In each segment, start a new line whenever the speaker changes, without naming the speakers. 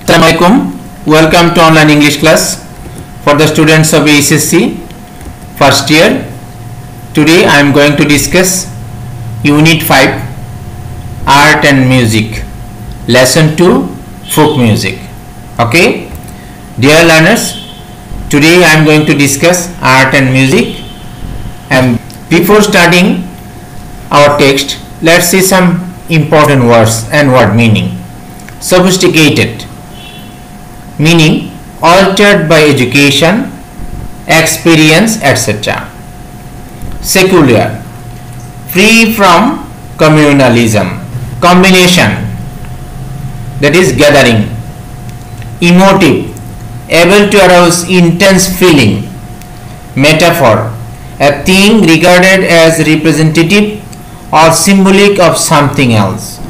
Assalamualaikum. Welcome to online English class for the students of ACSC first year. Today I am going to discuss Unit 5 Art and Music, Lesson 2 Folk Music. Okay, dear learners, today I am going to discuss art and music, and before starting our text, let's see some important words and word meaning. Sophisticated, meaning altered by education, experience, etc. Secular, free from communalism. Combination, that is gathering. Emotive, able to arouse intense feeling. Metaphor, a thing regarded as representative or symbolic of something else.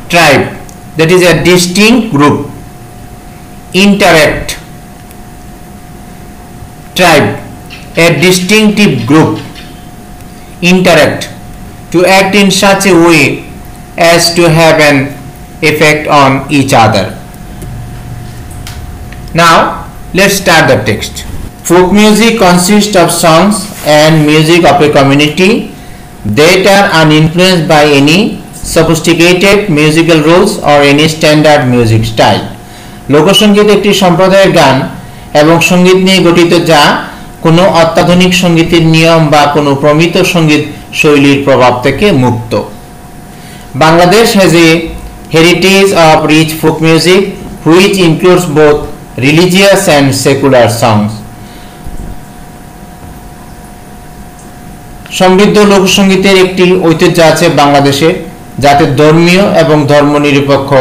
Tribe, that is a distinct group. Interact, tribe, a distinctive group. Interact, to act in such a way as to have an effect on each other. Now let's start the text. Folk music consists of songs and music of a community that are uninfluenced by any sophisticated musical rules or any standard music style. লোকসঙ্গীত একটি সম্প্রদায়ের গান এবং সঙ্গীত নিয়ে গঠিত যা কোনো অত্যাধুনিক সঙ্গীতের নিয়ম বা কোনো প্রমিত সঙ্গীত শৈলীর প্রভাব থেকে মুক্ত. Bangladesh has a heritage of rich folk music which includes both religious and secular songs. সমৃদ্ধ লোকসঙ্গীতের একটি ঐতিহ্য আছে বাংলাদেশে, যাতে ধর্মীয় এবং ধর্মনিরপেক্ষ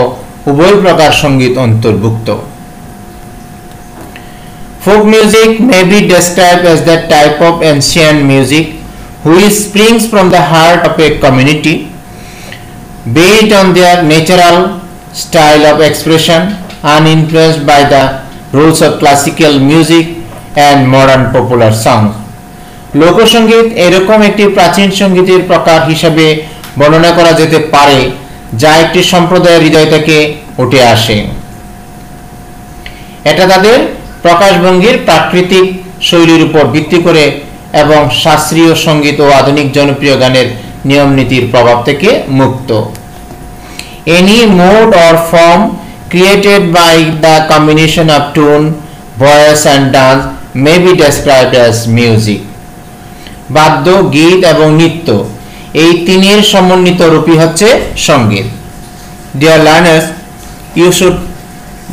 উভয় প্রকার সঙ্গীত অন্তর্ভুক্ত. Folk music may be described as that type of ancient music which springs from the heart of a community based on their natural style of expression, uninfluenced by the rules of classical music and modern popular songs. লোকসঙ্গীত এরকম একটি প্রাচীন সঙ্গীতের প্রকার হিসাবে বর্ণনা করা যেতে পারে যা একটি সম্প্রদায়ের হৃদয় থেকে উঠে আসে। এটা তাদের প্রকাশভঙ্গির প্রাকৃতিক শৈলীর উপর ভিত্তি করে এবং শাস্ত্রীয় সঙ্গীত ও আধুনিক জনপ্রিয় গানের নিয়ম নীতির প্রভাব থেকে মুক্ত। Any mode or form created by the combination of tune, voice and dance may be described as music. বাদ্য, গীত এবং নৃত্য এই তিনের সমন্বিত রূপই হচ্ছে সঙ্গীত. Dear learners,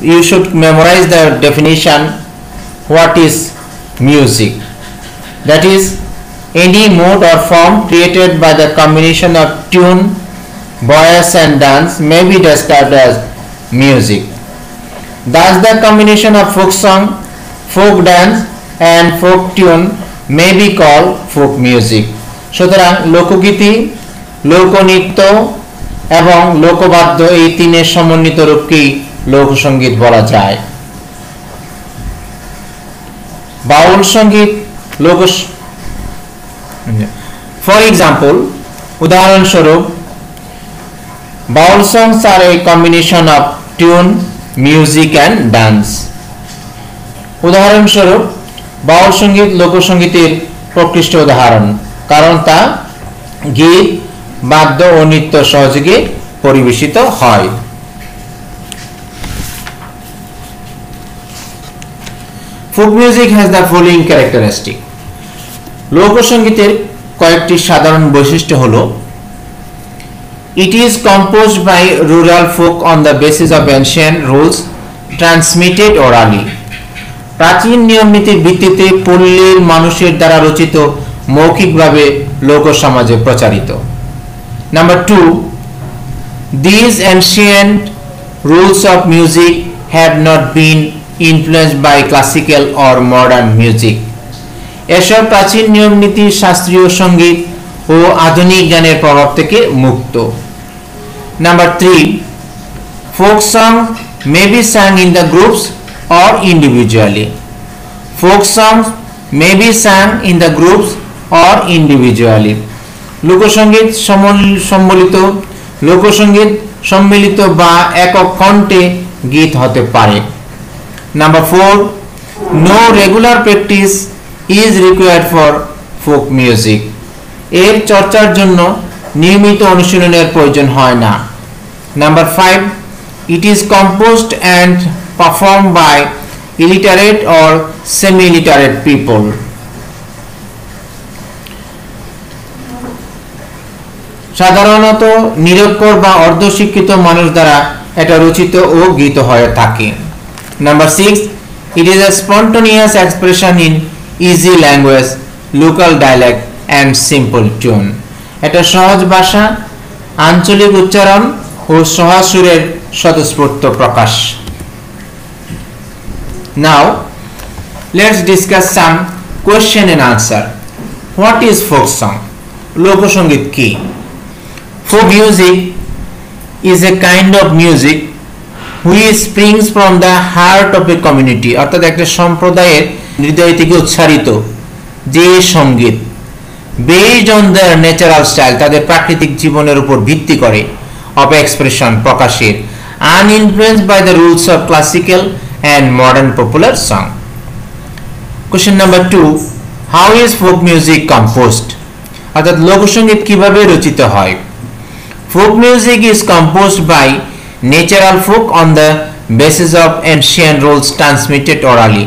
you should memorize the definition. What is music? That is, any mode or form created by the combination of tune, voice and dance may be described as music. Thus, the combination of folk song, folk dance and folk tune may be called folk music. সুতরাং লোকগীতি, লোকনৃত্য এবং লোকবাদ্য এই তিনের সমন্বিত রূপকেই লোকসঙ্গীত বলা যায়. বাউল সঙ্গীত For example, উদাহরণস্বরূপ, বাউল songs are a combination of tune, music and dance. উদাহরণস্বরূপ, বাউল সঙ্গীত লোকসঙ্গীতের প্রকৃষ্ট উদাহরণ, কারণ তা গীত, বাদ্য ও নৃত্য সহযোগে পরিবেশিত হয়. Folk music has the following characteristic. লোকসঙ্গীতের কয়েকটি সাধারণ বৈশিষ্ট্য হলো: It is composed by rural folk on the basis of ancient rules transmitted orally. প্রাচীন নিয়ম নীতির ভিত্তিতে পল্লীর মানুষের দ্বারা রচিত মৌখিকভাবে লোক সমাজে প্রচারিত. Number 2, these ancient rules of music have not been influenced by classical or modern music. এসব প্রাচীন নিয়ম নীতি শাস্ত্রীয় সঙ্গীত ও আধুনিক গানের প্রভাব থেকে মুক্ত. Number 3, folk songs may be sung in the groups or individually. Folk songs may be sung in the groups or individually. লোকসঙ্গীত সম্মিলিত বা একক কণ্ঠে গীত হতে পারে। Number 4, no regular practice is required for folk music. এর চর্চার জন্য নিয়মিত অনুশীলনের প্রয়োজন হয় না। Number 5, it is composed and performed by illiterate or semi-illiterate people. সাধারণত নিরক্ষর বা অর্ধশিক্ষিত মানুষ দ্বারা এটা রচিত ও গীত হয়ে থাকে। Number 6, it is a spontaneous expression in easy language, local dialect and simple tune. এটা সহজ ভাষা, আঞ্চলিক উচ্চারণ ও সহজ সুরের স্বতঃস্ফূর্ত প্রকাশ। Now let's discuss some question and answer. What is folk song? লোকসঙ্গীত কি? Folk music is a kind of music which springs from the heart of a community. অর্থাৎ একটা সম্প্রদায়ের হৃদয় থেকে উচ্চারিত যে সঙ্গীত based on their natural style, তাদের প্রাকৃতিক জীবনের উপর ভিত্তি করে, of expression প্রকাশের, uninfluenced by the rules of classical and modern popular song. Question number 2, how is folk music composed? অর্থাৎ লোকসঙ্গীত কিভাবে রচিত হয়? Folk music is composed by natural folk on the basis of ancient rules transmitted orally.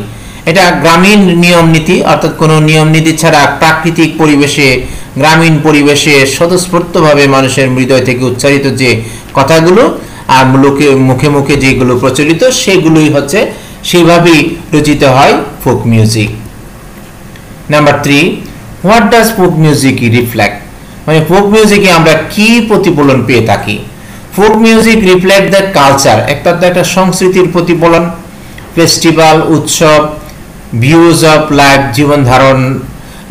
এটা গ্রামীণ নিয়ম নীতি, অর্থাৎ কোনো নিয়ম নীতি ছাড়া প্রাকৃতিক পরিবেশে, গ্রামীণ পরিবেশে স্বতঃস্ফূর্তভাবে মানুষের হৃদয় থেকে উচ্চারিত যে কথাগুলো আর মুখে মুখে যেগুলো প্রচলিত সেগুলোই হচ্ছে সেইভাবেই রচিত হয় folk music. Number 3, what does folk music reflect? মানে ফোক মিউজিকে আমরা কি প্রতিফলন পেয়ে থাকি? Folk music reflect the culture, একটা সংস্কৃতির প্রতিফলন, ফেস্টিভ্যাল, উৎসব, ভিউজ অফ লাইফ,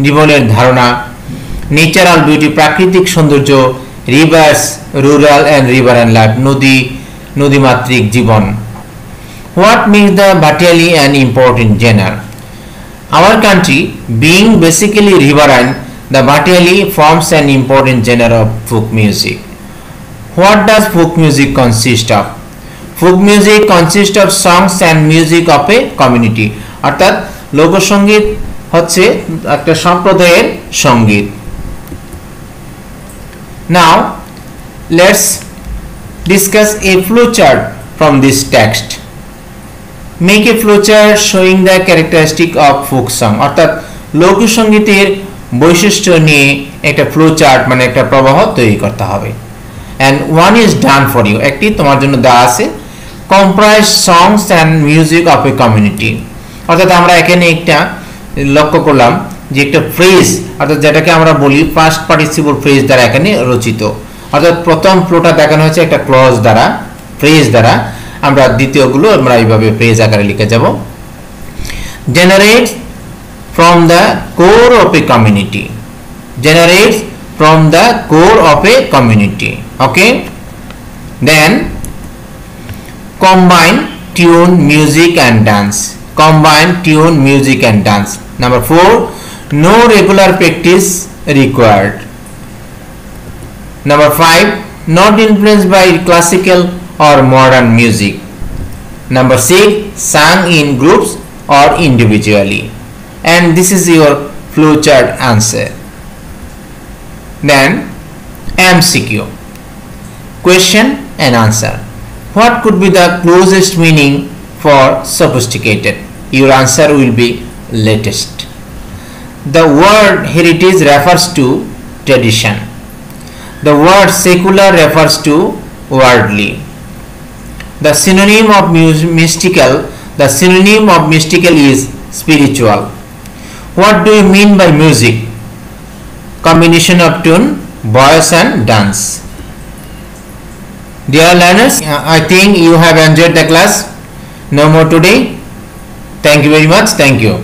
জীবনের ধারণা, ন্যাচারাল বিউটি, প্রাকৃতিক সৌন্দর্য, rivers, rural and riverine life, নদীমাতৃক জীবন। What makes the Bhatiali an important genre? Our country being basically riverine, the Bhatiyali forms an important genre of folk music. What does folk music consist of? Folk music consists of songs and music of a community. অর্থাৎ লোকসঙ্গীত হচ্ছে একটা সম্প্রদায়ের সঙ্গীত। Now let's discuss a flowchart from this text. Make a flowchart showing the characteristic of folk song. অর্থাৎ লোকসঙ্গীতের বৈশিষ্ট্য নিয়ে একটা ফ্লোচার্ট মানে একটা প্রবাহ তৈরি করতে হবে। And one is done for you. একটি তোমার জন্য দেওয়া আছে, comprise songs and music of a community. অর্থাৎ আমরা এখানে একটা লক্ষ্য করলাম যে একটা ফ্রেজ, অর্থাৎ যেটাকে আমরা বলি ফার্স্ট পার্টিসিপল ফ্রেজ দ্বারা এখানে রচিত। অর্থাৎ প্রথম ফ্লোটা দেখানো হয়েছে একটা ক্লজ দ্বারা, ফ্রেজ দ্বারা। আমরা দ্বিতীয়গুলো আমরা এইভাবে ফ্রেজ আকারে লিখে যাব। Generates from the core of a community. Generates from the core of a community. Okay. Then combine tune, music and dance. Combine tune, music and dance. Number 4, no regular practice required. Number 5, not influenced by classical or modern music. Number 6, sung in groups or individually. And this is your flowchart answer. Then MCQ, question and answer. What could be the closest meaning for sophisticated? Your answer will be latest. The word heritage refers to tradition. The word secular refers to worldly. The synonym of mystical, the synonym of mystical is spiritual. What do you mean by music? Combination of tune, voice and dance. Dear learners, I think you have enjoyed the class. No more today. Thank you very much. Thank you.